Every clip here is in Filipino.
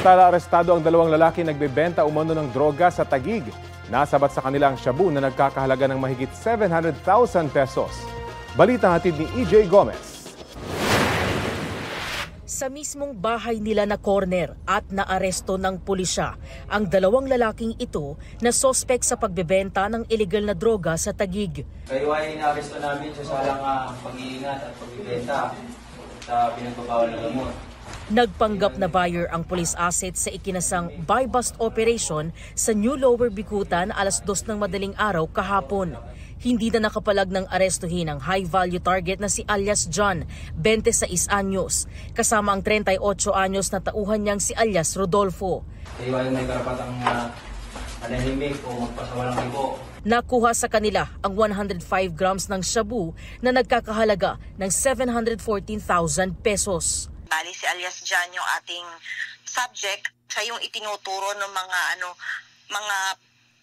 Samantala, arestado ang dalawang lalaki nagbebenta umano ng droga sa Taguig. Nasabat sa kanilang shabu na nagkakahalaga ng mahigit 700,000 pesos. Balita hatid ni EJ Gomez. Sa mismong bahay nila na corner at naaresto ng pulisya ang dalawang lalaking ito na sospek sa pagbebenta ng illegal na droga sa Taguig. Kayo ay inaresto namin sa salang pag-iingat at pagbebenta sa pinagbabawal na gamot. Nagpanggap na buyer ang police asset sa ikinasang buy-bust operation sa New Lower Bicutan alas 2 ng madaling araw kahapon. Hindi na nakapalag ng arestuhin ang high-value target na si alias John, 26 anyos, kasama ang 38 anyos na tauhan niyang si alias Rodolfo. Kayo ay may karapatang manahimik o magpasawalang ibo. Nakuha sa kanila ang 105 grams ng shabu na nagkakahalaga ng 714,000 pesos. Bali si alias John yung ating subject, siya yung itinuturo ng mga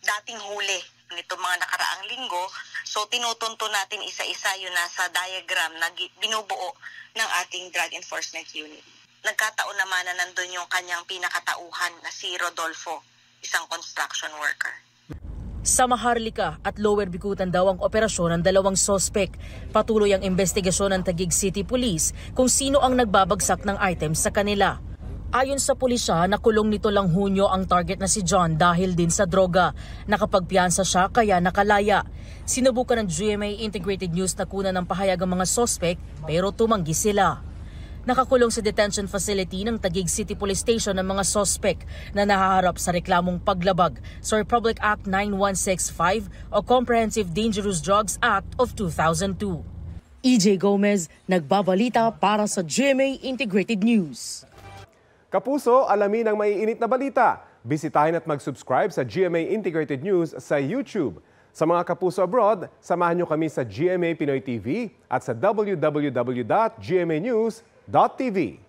dating huli nito mga nakaraang linggo. So tinutunto natin isa-isa yung nasa diagram na binubuo ng ating Drug Enforcement Unit. Nagkataon naman na nandun yung kanyang pinakatauhan na si Rodolfo, isang construction worker. Sa Maharlika at Lower Bicutan daw ang operasyon ng dalawang sospek. Patuloy ang investigasyon ng Taguig City Police kung sino ang nagbabagsak ng items sa kanila. Ayon sa pulisya, nakulong nito lang Hunyo ang target na si John dahil din sa droga. Nakapagpiyansa siya kaya nakalaya. Sinubukan ng GMA Integrated News na kunan ng pahayag ang mga sospek pero tumanggi sila. Nakakulong sa detention facility ng Taguig City Police Station ang mga sospek na nahaharap sa reklamong paglabag sa Republic Act 9165 o Comprehensive Dangerous Drugs Act of 2002. EJ Gomez, nagbabalita para sa GMA Integrated News. Kapuso, alamin ang maiinit na balita. Bisitahin at mag-subscribe sa GMA Integrated News sa YouTube. Sa mga kapuso abroad, samahan niyo kami sa GMA Pinoy TV at sa www.gmanews.tv.